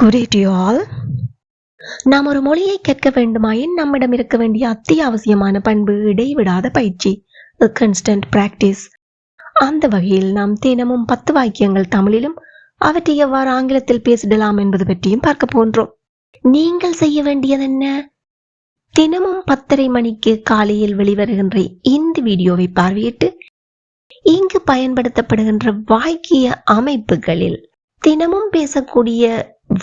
Good day to you all. நாம் ஒரு மொழியை கேட்க வேண்டுமாயின் நம்மிடம் இருக்க வேண்டிய அத்தியாவசியமான பண்பு இடைவிடாத பயிற்சி, a constant practice. அந்த வகையில் நாம் தினமும் 10 வாக்கியங்கள் தமிழிலும் அவற்றை எவ்வாறு ஆங்கிலத்தில் பேசிடலாம் என்பது பற்றியும் பார்க்க போன்றோம். நீங்கள் செய்ய வேண்டியது என்ன? தினமும் 10:30 மணிக்கு காலையில் வெளிவருகின்ற இந்த வீடியோவை பார்வையிட்டு இங்கு பயன்படுத்தப்படுகின்ற வாக்கிய அமைப்புகளில் தினமும் பேசக்கூடிய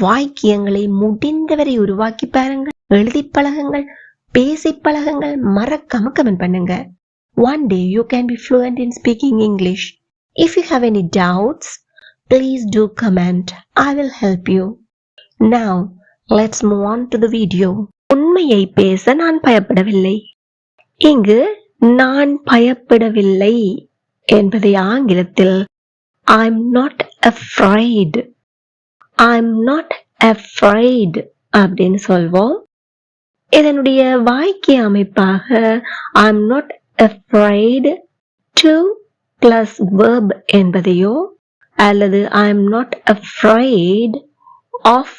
வாக்கியங்களை முடிந்தவரை உருவாக்கி பாருங்கள், எழுதி பழகுங்கள், பேசி பழகுங்கள், மறக்காம கமெண்ட் பண்ணுங்க. One day you can be fluent in speaking English. If you have any doubts, please do comment. I will help you. Now, let's move on to the video. உண்மையை பேச நான் பயப்படவில்லை. இங்கு நான் பயப்படவில்லை என்பதை ஆங்கிலத்தில் I'm not afraid. I'm not afraid அப்படின்னு சொல்வோம். இதனுடைய வாக்கிய அமைப்பாக I'm not afraid to plus verb என்பதையோ அல்லது I'm not afraid of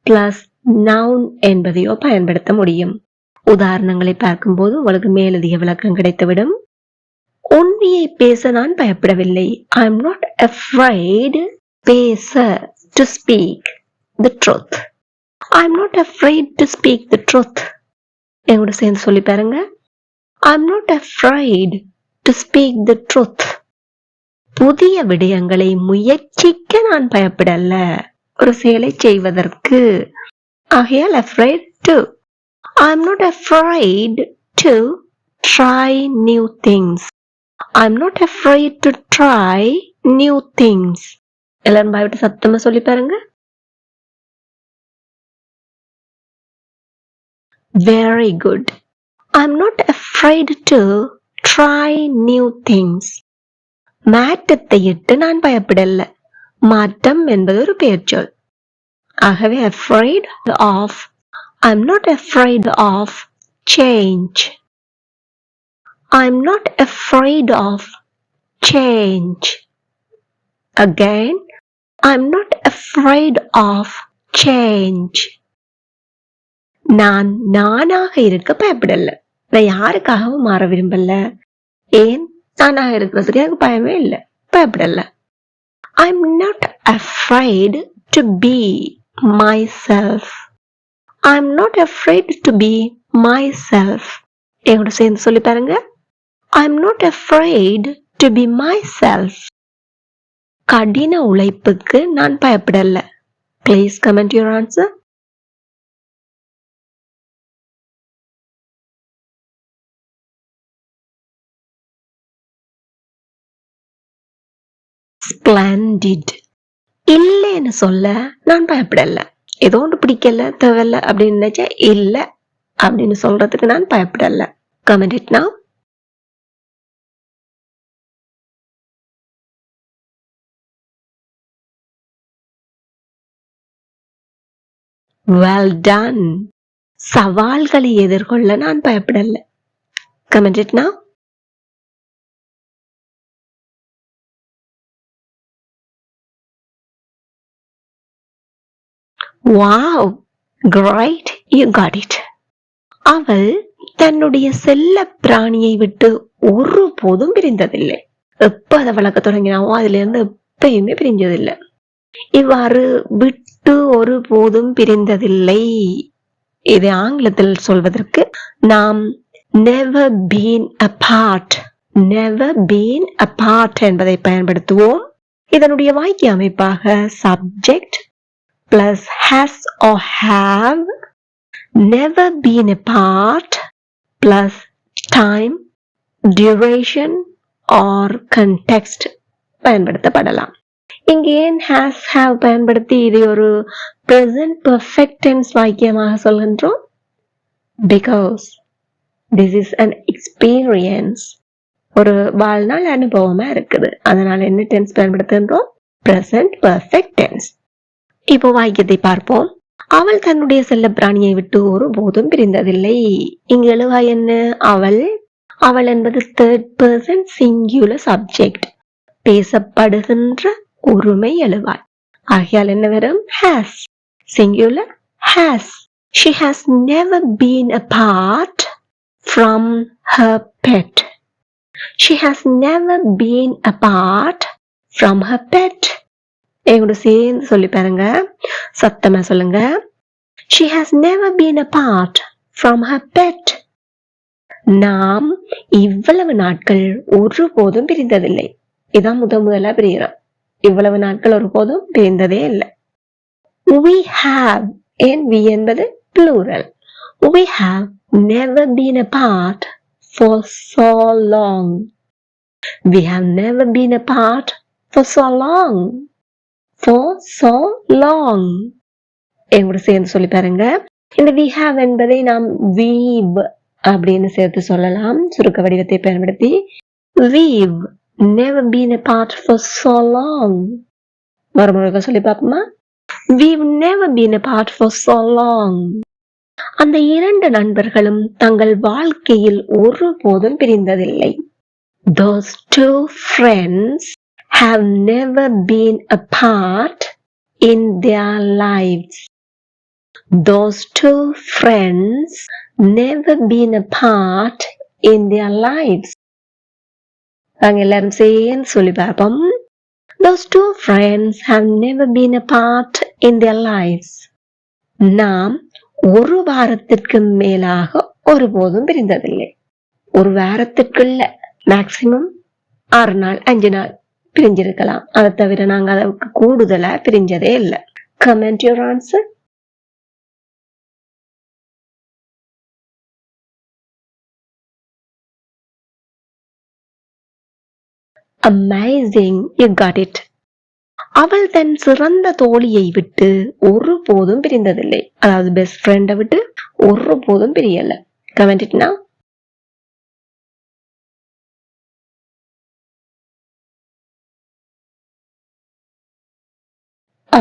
plus noun என்பதையோ பயன்படுத்த முடியும். உதாரணங்களை பார்க்கும்போது உங்களுக்கு மேலதிக விளக்கம் கிடைத்துவிடும். உண்மையை பேச நான் பயப்படவில்லை. I'm not afraid பேச to speak the truth. I'm not afraid to speak the truth. எங்கூட சேர்ந்து சொல்லி பாருங்க. I'm not afraid to speak the truth. புதிய விடயங்களை முயற்சிக்க நான் பயப்படல, ஒரு செயலை செய்வதற்கு. ஆகையால் afraid to. I'm not afraid to try new things. I'm not afraid to try new things. எல்லாரும் பயப்பட்டு சத்தமா சொல்லி பாருங்க. Very good. I'm not afraid to try new things. மாற்றத்தை இட்டு நான் பயப்படல. மாற்றம் என்பது ஒரு பெயர்ச்சொல். ஆகவே afraid of. I'm not afraid of change. I'm not afraid of change. Again, I'm not afraid of change. நான் நானாக இருக்க பயப்படல. நான் யாருக்காகவும் மாற விரும்பல. ஏன்? நானாக இருக்கிறதுக்கு எனக்கு பயமே இல்லை, பயப்படல. I'm not afraid to be myself. I'm not afraid to be myself. எங்கூட சேர்ந்து சொல்லி பாருங்க. I'm not afraid to be myself. கடின உழைப்புக்கு நான் பயப்படல. Please comment your answer. Splendid. இல்லைன்னு சொல்ல நான் பயப்படல. ஏதோ ஒன்று பிடிக்கல, தேவையில்ல அப்படின்னு நினைச்சா இல்லை அப்படின்னு சொல்றதுக்கு நான் பயப்படல. Comment it now. Well done. சவால்களை எதிர்கொள்ள நான் பயப்படல. Comment it now. Wow, great, you got it. அவள் தன்னுடைய செல்ல பிராணியை விட்டு ஒரு போதும் பிரிந்ததில்லை. எப்ப அதை வளர்க்க தொடங்கினாவோ அதுல இருந்து எப்பயுமே பிரிஞ்சதில்லை. இவ்வாறு விட்டு ஒரு போதும் பிரிந்ததில்லை. இதை ஆங்கிலத்தில் சொல்வதற்கு நாம் never been apart, never been apart என்பதை பயன்படுத்துவோம். இதனுடைய வாக்கிய அமைப்பாக subject plus has or have, never been apart plus time, duration or context பயன்படுத்தப்படலாம். இங்கே ஏன் has have பயன்படுத்தி இதை ஒரு present perfect tense வாக்கியமாக சொல்கின்றோம்? Because this is an experience. ஒரு வாழ்நாள் அனுபவமா இருக்குது. அதனால என்ன tense பயன்படுத்துகின்றோம்? Present perfect tense. இப்போ வாக்கியத்தை பார்ப்போம். அவள் தன்னுடைய செல்ல பிராணியை விட்டு ஒரு போதும் பிரிந்ததில்லை. இங்கு எழுவாய் என்ன? அவள். அவள் என்பது third person singular subject. பேசப்படுகின்ற ஒருமை எழுவாய். ஆகையால் என்ன வரும்? has. Singular, has. She has never been apart from her pet. She has never been apart from her pet. எங்கூட சேர்ந்து சொல்லி பாருங்க, சத்தமா சொல்லுங்க. She has never been apart from her pet. நாம் இவ்வளவு நாட்கள் ஒருபோதும் பிரிந்ததில்லை. இதான் முதலா பிரிகிறோம். இவ்வளவு நாட்கள் ஒருபோதும் பிரிந்ததே இல்லை. We have, and we என்பது plural. We have never been apart for so long. We have never been apart for so long. For so long. எங்கூட சேர்ந்து சொல்லி பாருங்க. இந்த we have என்பதை நாம் we've அப்படின்னு சேர்த்து சொல்லலாம். சுருக்க வடிவத்தை பயன்படுத்தி we've never been apart for so long. மறுமுறை சொல்லி பார்ப்போமா? We've never been apart for so long. அந்த இரண்டு நண்பர்களும் தங்கள் வாழ்க்கையில் ஒருபோதும் பிரிந்ததில்லை. Those two friends have never been apart in their lives. Those two friends never been apart in their lives. நாங்க எல்லாரும் சேர்ந்து சொல்லி பார்ப்போம். Those two friends have never been apart in their lives. நாம் ஒரு வாரத்திற்கு மேலாக ஒருபோதும் பிரிந்ததில்லை. ஒரு வாரத்திற்குள்ள மேக்சிமம் 6 நாள் 5 நாள் பிரிஞ்சிருக்கலாம். அதை தவிர நாங்க அதற்கு கூடுதலா பிரிஞ்சதே இல்லை. Comment your answer. Amazing, you got it. அவள் தன் சிறந்த தோழியை விட்டு ஒருபோதும் பிரிந்ததில்லை. அதாவது பெஸ்ட் ஃப்ரெண்டை விட்டு ஒருபோதும் பிரியல. Comment it now.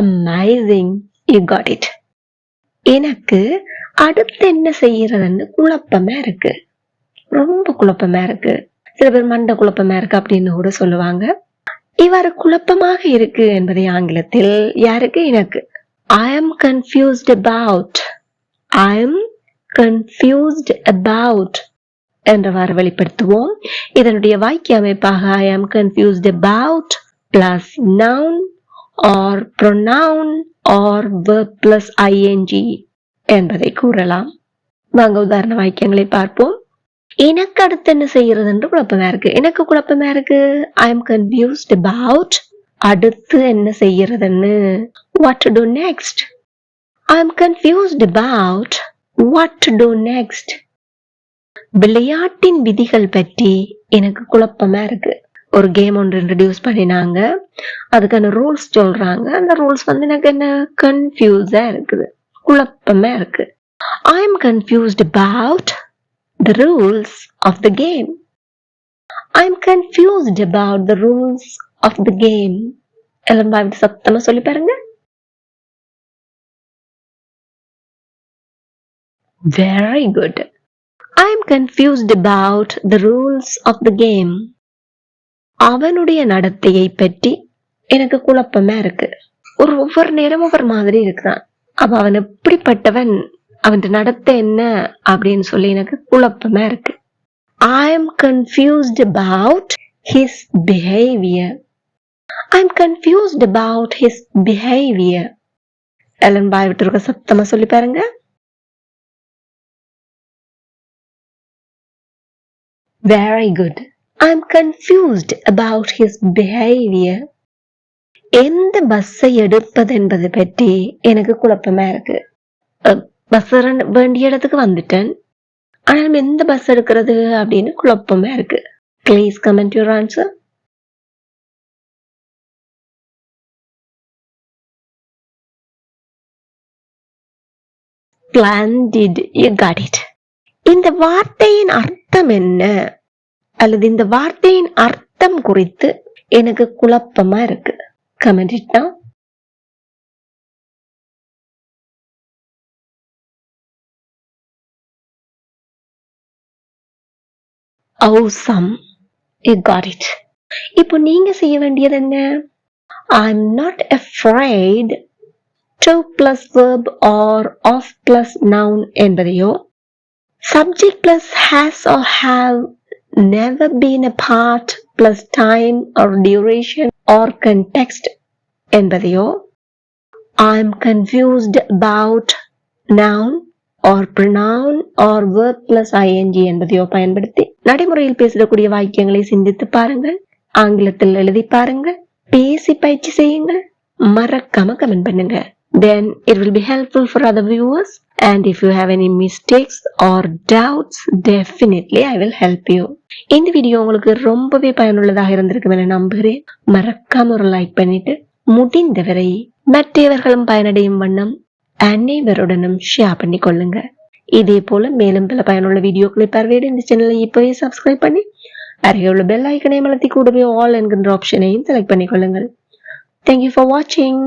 Amazing, you got it. எனக்கு அடுத்து என்ன செய்யறதுன்னு குழப்பமா இருக்கு. ரொம்ப குழப்பமா இருக்கு. சில பேர் மண்ட குழப்பமா இருக்கு அப்படின்னு கூட சொல்லுவாங்க. இவ்வாறு குழப்பமாக இருக்கு என்பதை ஆங்கிலத்தில் யாருக்கு? எனக்கு. I am confused about. I am confused about என்றவாறு வெளிப்படுத்துவோம். இதனுடைய வாக்கிய அமைப்பாக I am confused about plus noun or pronoun or verb plus ing என்பதை கூறலாம். வாங்க உதாரண வாக்கியங்களை பார்ப்போம். எனக்கு அடுத்து என்ன செய்யறது என்று குழப்பமா இருக்கு. எனக்கு குழப்பமா இருக்கு. I am confused about அடுத்து என்ன செய்யறதுன்னு. What to do next? I am confused about what to do next. விளையாட்டின் விதிகள் பற்றி எனக்கு குழப்பமா இருக்கு. ஒரு கேம் ஒன்று இன்ட்ரடியூஸ் பண்ணினாங்க. அதுக்கான ரூல்ஸ் சொல்றாங்க. அந்த ரூல்ஸ் எனக்கு என்ன கன்ஃபியூஸா இருக்குது, குழப்பமா இருக்கு. I am confused about the rules of the game. I am confused about the rules of the game. எல்லாம் சத்தமா சொல்லி பாருங்க. Very good. I am confused about the rules of the game. அவனுடைய நடத்தையை பற்றி எனக்கு குழப்பமா இருக்கு. ஒவ்வொரு நேரம் ஒவ்வொரு மாதிரி இருக்கிறான். அப்ப அவன் எப்படிப்பட்டவன், அவன் நடத்த என்ன அப்படின்னு சொல்லி எனக்கு குழப்பமா இருக்கு. I am confused about his behavior. I am confused about his behavior. எல்லாம் பாய் விட்டு இருக்க சத்தமா சொல்லி பாருங்க. Very good. I am confused about his behavior. எந்த பஸ்ஸை எடுப்பது என்பது பற்றி எனக்கு குழப்பமா இருக்கு. பஸ் வேண்டிய இடத்துக்கு வந்துட்டேன், ஆனால் எந்த பஸ் எடுக்கிறது அப்படின்னு குழப்பமா இருக்கு. Please comment your answer. Splendid, you got it. இந்த வார்த்தையின் அர்த்தம் என்ன அல்லது இந்த வார்த்தையின் அர்த்தம் குறித்து எனக்கு குழப்பமா இருக்கு. Comment it now. Awesome, you got it. இப்போ நீங்க செய்ய வேண்டியது என்ன? I'm not afraid to plus verb or of plus noun என்பதையோ subject plus has or have never been a part plus time or duration or context என்பதையோ I'm confused about noun or pronoun or verb plus ing என்பதையோ பயன்படுத்தி நடைமுறையில் பேசக்கூடிய வாக்கியங்களை சிந்தித்து பாருங்கள், ஆங்கிலத்தில் எழுதி பாருங்கள், பேசி பயிற்சி செய்யுங்கள், மறக்காம கமெண்ட் பண்ணுங்க. Then it will be helpful for other viewers, and if you have any mistakes or doubts, definitely I will help you. இந்த வீடியோ உங்களுக்கு ரொம்பவே பயனுள்ளதாக இருந்திருக்கும் என நம்புகிறேன். மறக்காம ஒரு லைக் பண்ணிட்டு முடிந்தவரை மற்றவர்களும் பயனடையும் வண்ணம் அனைவருடனும் ஷேர் பண்ணி கொள்ளுங்க. இதே போல மேலும் பல பயனுள்ள வீடியோக்களை பார்வையிட இந்த சேனலை இப்போவே சப்ஸ்கிரைப் பண்ணி அருகே உள்ள பெல் ஐக்கனை அழுத்தி கூடவே ஆல் என்கின்ற ஆப்ஷனையும் select பண்ணிக்கொள்ளுங்கள். Thank you for watching.